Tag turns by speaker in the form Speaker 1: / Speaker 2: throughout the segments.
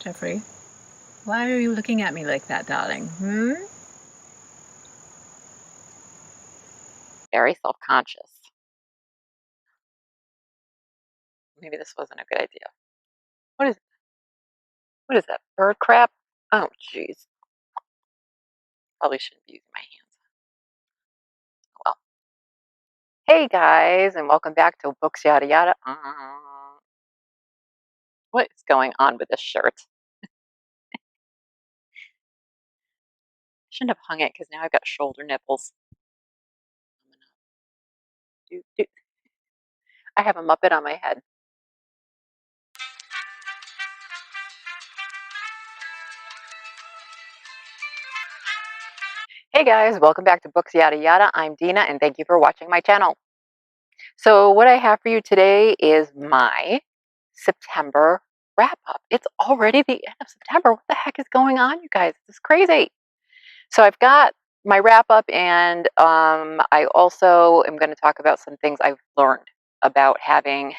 Speaker 1: Jeffrey, why are you looking at me like that, darling?
Speaker 2: Very self-conscious. Maybe this wasn't a good idea. What is that? Bird crap? Oh, jeez. Probably shouldn't be using my hands. Well, hey guys, and welcome back to Books Yada Yada. What is going on with this shirt? Shouldn't have hung it because now I've got shoulder nipples. I have a Muppet on my head. Hey guys, welcome back to Books Yada Yada. I'm Dina, and thank you for watching my channel. So what I have for you today is my September wrap-up. It's already the end of September. What the heck is going on, you guys? This is crazy. So I've got my wrap-up, and I also am going to talk about some things I've learned about having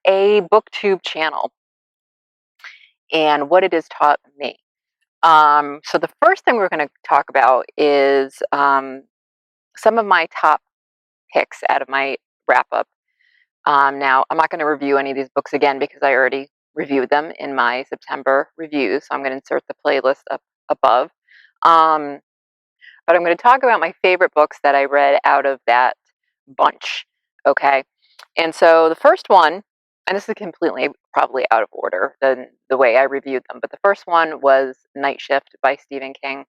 Speaker 2: a Booktube channel and what it has taught me. So the first thing we're going to talk about is some of my top picks out of my wrap-up. Now, I'm not going to review any of these books again because I already reviewed them in my September reviews, so I'm going to insert the playlist up above. But I'm going to talk about my favorite books that I read out of that bunch, okay? And so the first one, and this is completely probably out of order than the way I reviewed them, but the first one was Night Shift by Stephen King.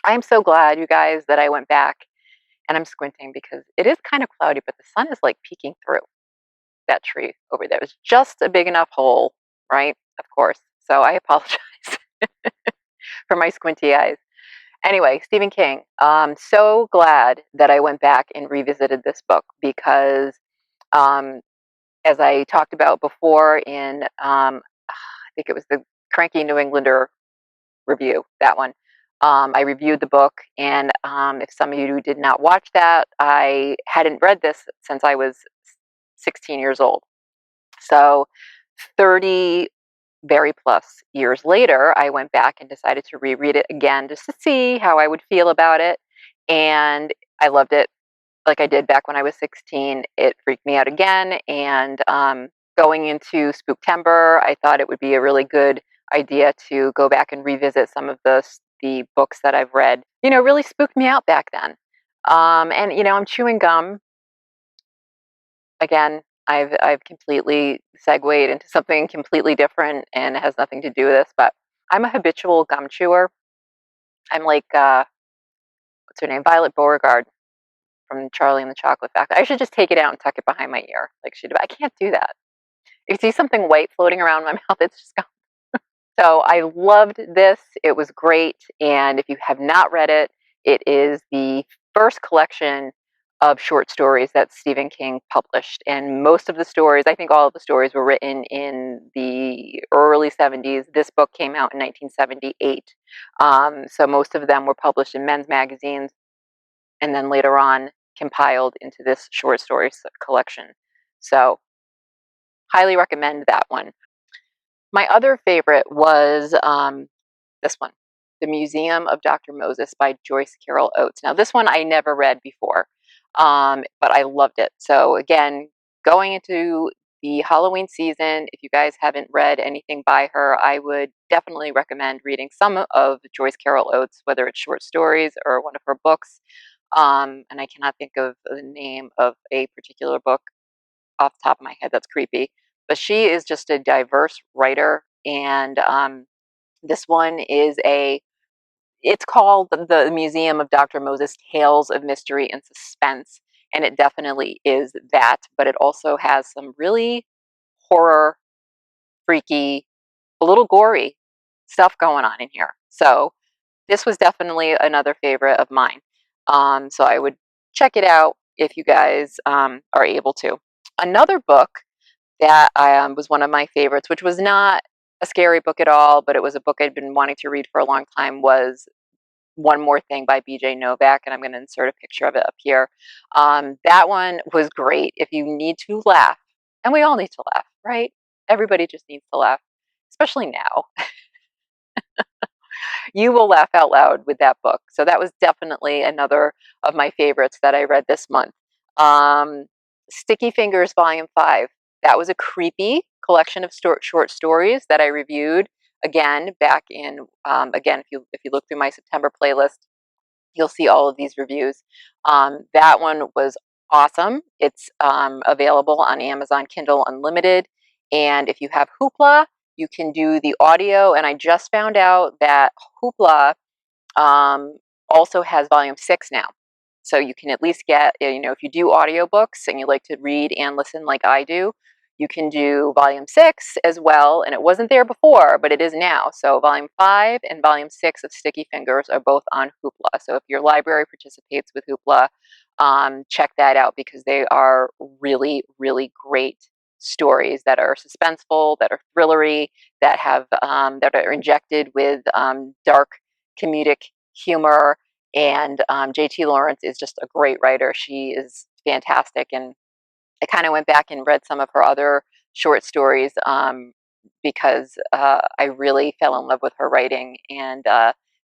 Speaker 2: I am so glad, you guys, that I went back, and I'm squinting because it is kind of cloudy, but the sun is like peeking through that tree over there. It's just a big enough hole, right? Of course. So I apologize for my squinty eyes. Anyway, Stephen King. So glad that I went back and revisited this book because, as I talked about before in, I think it was the Cranky New Englander review, that one. I reviewed the book, and if some of you did not watch that, I hadn't read this since I was 16 years old. So 30 very plus years later, I went back and decided to reread it again just to see how I would feel about it. And I loved it like I did back when I was 16. It freaked me out again. And going into Spooktember, I thought it would be a really good idea to go back and revisit some of the books that I've read. You know, really spooked me out back then. And you know, I'm chewing gum again. I've completely segued into something completely different, and it has nothing to do with this. But I'm a habitual gum chewer. I'm like what's her name, Violet Beauregard from Charlie and the Chocolate Factory. I should just take it out and tuck it behind my ear, like she did. I can't do that. If you see something white floating around my mouth, it's just gum. So I loved this. It was great. And if you have not read it, it is the first collection of short stories that Stephen King published. And most of the stories, I think all of the stories, were written in the early 70s. This book came out in 1978. So most of them were published in men's magazines and then later on compiled into this short stories collection. So highly recommend that one. My other favorite was this one, The Museum of Dr. Moses by Joyce Carol Oates. Now, this one I never read before, but I loved it. So again, going into the Halloween season, if you guys haven't read anything by her, I would definitely recommend reading some of Joyce Carol Oates, whether it's short stories or one of her books. And I cannot think of the name of a particular book off the top of my head. That's creepy. But she is just a diverse writer, and this one is it's called The Museum of Dr. Moses, Tales of Mystery and Suspense, and it definitely is that, but it also has some really horror, freaky, a little gory stuff going on in here. So this was definitely another favorite of mine. So I would check it out if you guys are able to. Another book that was one of my favorites, which was not a scary book at all, but it was a book I'd been wanting to read for a long time, was One More Thing by B.J. Novak, and I'm going to insert a picture of it up here. That one was great if you need to laugh, and we all need to laugh, right? Everybody just needs to laugh. especially now. You will laugh out loud with that book. So that was definitely another of my favorites that I read this month. Um, Sticky Fingers Volume 5. That was a creepy collection of short stories that I reviewed again back in, again, if you look through my September playlist, you'll see all of these reviews. That one was awesome. It's available on Amazon Kindle Unlimited. And if you have Hoopla, you can do the audio. And I just found out that Hoopla um, also has volume 6 now. So you can at least get, if you do audiobooks and you like to read and listen like I do, you can do volume 6 as well. And it wasn't there before, but it is now. So volume 5 and volume 6 of Sticky Fingers are both on Hoopla. So if your library participates with Hoopla, check that out because they are really, really great stories that are suspenseful, that are thrillery, that have that are injected with dark comedic humor. And JT Lawrence is just a great writer. She is fantastic. And I kind of went back and read some of her other short stories because I really fell in love with her writing. And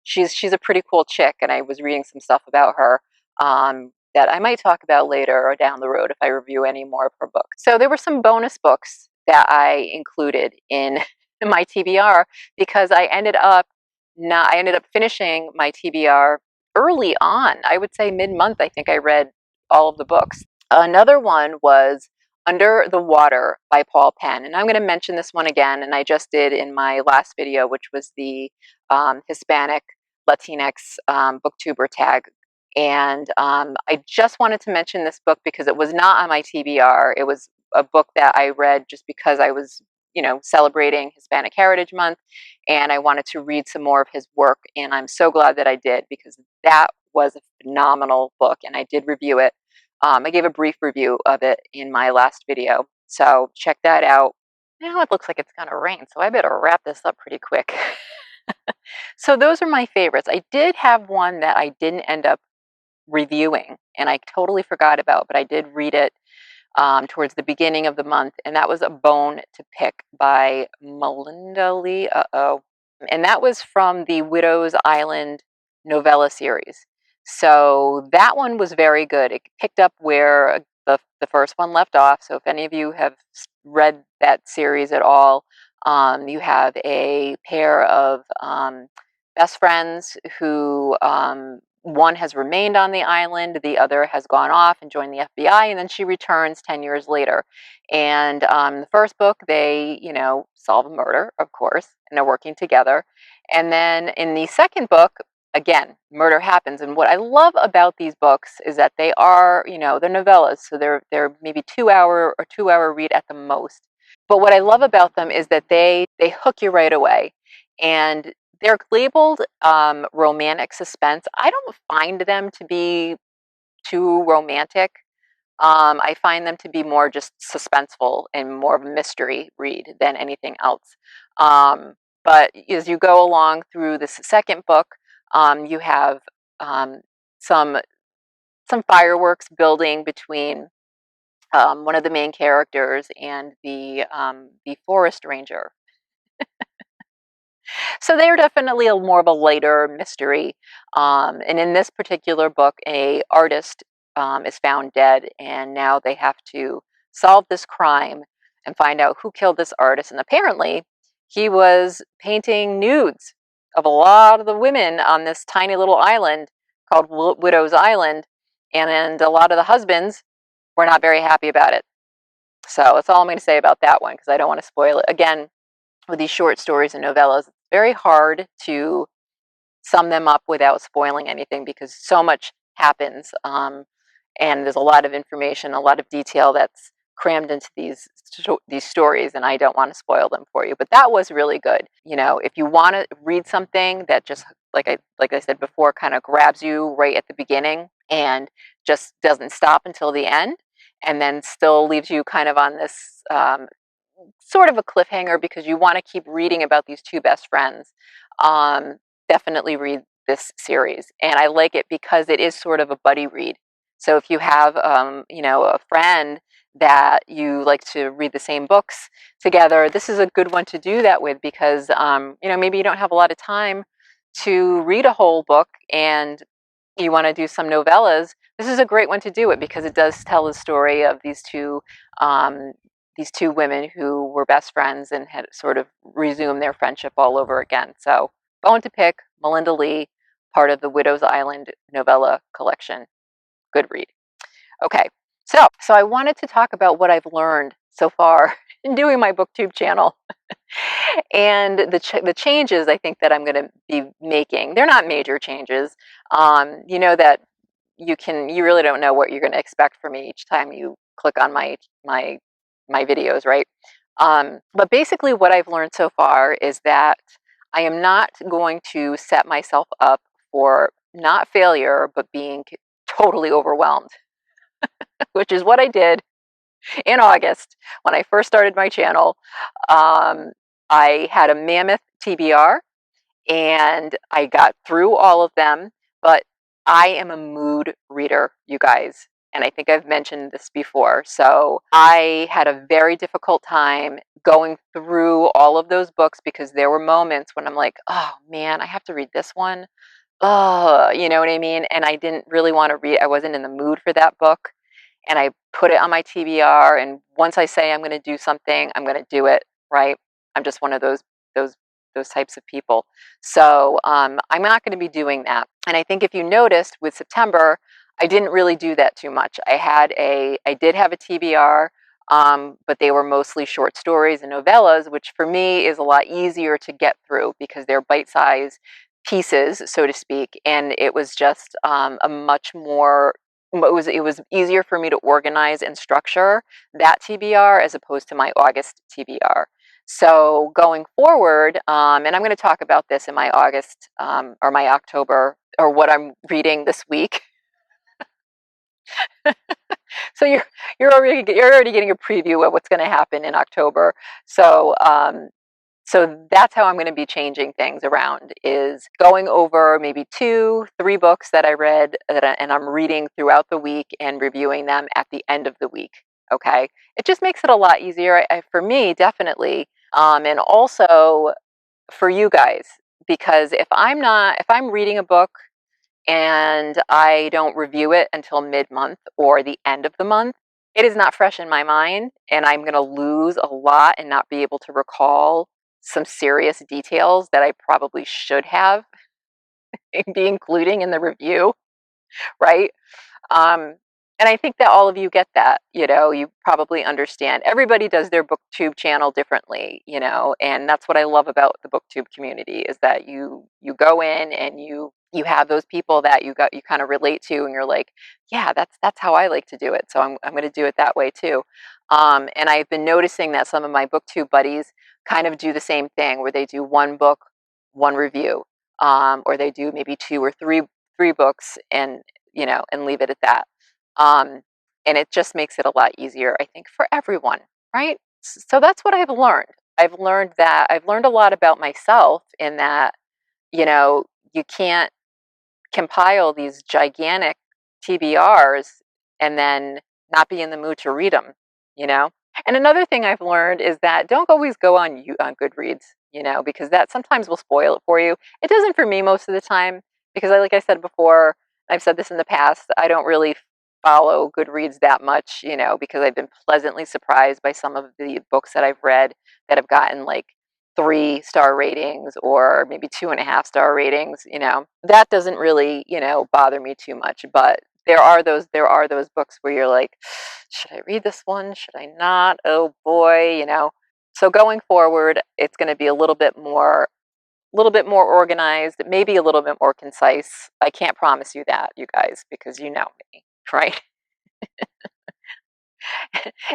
Speaker 2: she's a pretty cool chick. And I was reading some stuff about her that I might talk about later or down the road if I review any more of her books. So there were some bonus books that I included in my TBR because I ended up finishing my TBR early on. I would say mid-month, I think I read all of the books. Another one was Under the Water by Paul Penn. And I'm going to mention this one again, and I just did in my last video, which was the Hispanic Latinx Booktuber Tag. And I just wanted to mention this book because it was not on my TBR. It was a book that I read just because I was, celebrating Hispanic Heritage Month, and I wanted to read some more of his work. And I'm so glad that I did because that was a phenomenal book, and I did review it. I gave a brief review of it in my last video, so check that out. Now it looks like it's going to rain, so I better wrap this up pretty quick. So those are my favorites. I did have one that I didn't end up reviewing, and I totally forgot about, but I did read it towards the beginning of the month, and that was A Bone to Pick by Melinda Lee. And that was from the Widow's Island novella series. So that one was very good. It picked up where the first one left off. So if any of you have read that series at all, you have a pair of best friends who one has remained on the island, the other has gone off and joined the FBI, and then she returns 10 years later. And the first book, they, solve a murder, of course, and they're working together. And then in the second book, again, murder happens. And what I love about these books is that they are, they're novellas, so they're maybe 2 hour read at the most. But what I love about them is that they hook you right away. And they're labeled romantic suspense. I don't find them to be too romantic. I find them to be more just suspenseful and more of a mystery read than anything else. But as you go along through this second book, you have um, some fireworks building between one of the main characters and the forest ranger. So they're definitely more of a lighter mystery. And in this particular book, a artist is found dead, and now they have to solve this crime and find out who killed this artist. And apparently, he was painting nudes of a lot of the women on this tiny little island called Widow's Island, and a lot of the husbands were not very happy about it. So that's all I'm going to say about that one because I don't want to spoil it. Again, with these short stories and novellas, it's very hard to sum them up without spoiling anything because so much happens, and there's a lot of information, a lot of detail that's crammed into these stories, and I don't want to spoil them for you. But that was really good. If you want to read something that just like I said before, kind of grabs you right at the beginning and just doesn't stop until the end, and then still leaves you kind of on this sort of a cliffhanger because you want to keep reading about these two best friends, definitely read this series. And I like it because it is sort of a buddy read. So if you have, a friend that you like to read the same books together, this is a good one to do that with because, maybe you don't have a lot of time to read a whole book and you want to do some novellas. This is a great one to do it because it does tell the story of um, these two women who were best friends and had sort of resumed their friendship all over again. So, Bone to Pick, Melinda Lee, part of the Widow's Island novella collection. Good read. Okay, so I wanted to talk about what I've learned so far in doing my BookTube channel and the changes I think that I'm going to be making. They're not major changes. You know that you really don't know what you're going to expect from me each time you click on my videos, right? But basically, what I've learned so far is that I am not going to set myself up for not failure, but being totally overwhelmed, which is what I did in August when I first started my channel. I had a mammoth TBR and I got through all of them, but I am a mood reader, you guys. And I think I've mentioned this before. So I had a very difficult time going through all of those books because there were moments when I'm like, oh man, I have to read this one. Oh, you know what I mean? And I didn't really want to read. I wasn't in the mood for that book. And I put it on my TBR. And once I say I'm going to do something, I'm going to do it, right? I'm just one of those those types of people. So I'm not going to be doing that. And I think if you noticed with September, I didn't really do that too much. I did have a TBR, but they were mostly short stories and novellas, which for me is a lot easier to get through because they're bite-sized pieces, so to speak. And it was just a much more it was easier for me to organize and structure that TBR as opposed to my August TBR. So going forward, and I'm going to talk about this in my August or my October or what I'm reading this week. So you're already getting a preview of what's going to happen in October. So so that's how I'm going to be changing things around is going over maybe 2, 3 books that I read and I'm reading throughout the week and reviewing them at the end of the week. Okay. It just makes it a lot easier for me, definitely. And also for you guys, because if I'm reading a book and I don't review it until mid-month or the end of the month, it is not fresh in my mind, and I'm going to lose a lot and not be able to recall some serious details that I probably should have be including in the review, right? Um, and I think that all of you get that, you probably understand. Everybody does their BookTube channel differently, and that's what I love about the BookTube community is that you go in and you have those people that you kind of relate to, and you're like, yeah, that's how I like to do it. So I'm going to do it that way too. And I've been noticing that some of my BookTube buddies kind of do the same thing, where they do one book, one review, or they do maybe 2 or 3 books and leave it at that. Um, and it just makes it a lot easier, I think, for everyone, right? So that's what I've learned. I've learned a lot about myself in that, you can't compile these gigantic TBRs and then not be in the mood to read them, you know? And another thing I've learned is that don't always go on Goodreads, because that sometimes will spoil it for you. It doesn't for me most of the time because like I said before, I've said this in the past, I don't really follow Goodreads that much, because I've been pleasantly surprised by some of the books that I've read that have gotten like 3-star ratings or maybe 2.5-star ratings. That doesn't really, bother me too much. But there are those books where you're like, should I read this one? Should I not? Oh boy. So going forward, it's going to be a little bit more organized, maybe a little bit more concise. I can't promise you that, you guys, because you know me, right?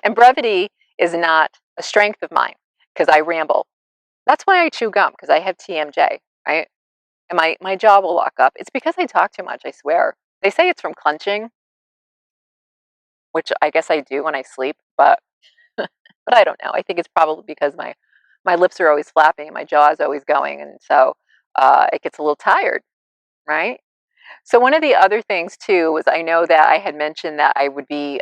Speaker 2: And brevity is not a strength of mine because I ramble. That's why I chew gum, because I have TMJ, right? And my jaw will lock up. It's because I talk too much, I swear. They say it's from clenching, which I guess I do when I sleep, but but I don't know. I think it's probably because my lips are always flapping and my jaw is always going, and so it gets a little tired, right? So one of the other things too was I know that I had mentioned that I would be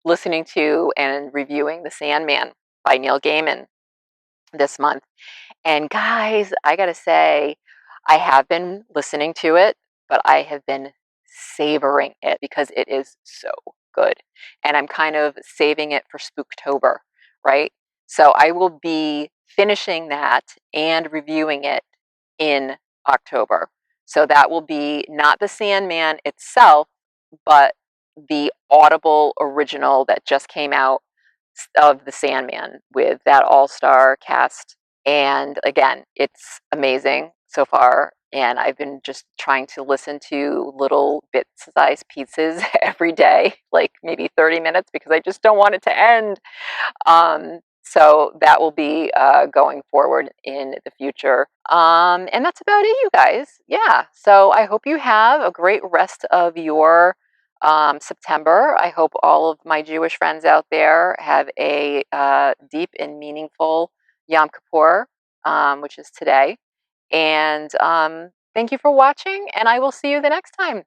Speaker 2: listening to and reviewing The Sandman by Neil Gaiman this month. And guys, I gotta say, I have been listening to it, but I have been savoring it because it is so good. And I'm kind of saving it for Spooktober, right? So I will be finishing that and reviewing it in October. So that will be not The Sandman itself, but the Audible original that just came out of The Sandman with that all-star cast. And again, it's amazing so far. And I've been just trying to listen to little bit-sized pieces every day, like maybe 30 minutes, because I just don't want it to end. So that will be going forward in the future. And that's about it, you guys. Yeah. So I hope you have a great rest of your September. I hope all of my Jewish friends out there have a deep and meaningful Yom Kippur, which is today. And thank you for watching, and I will see you the next time.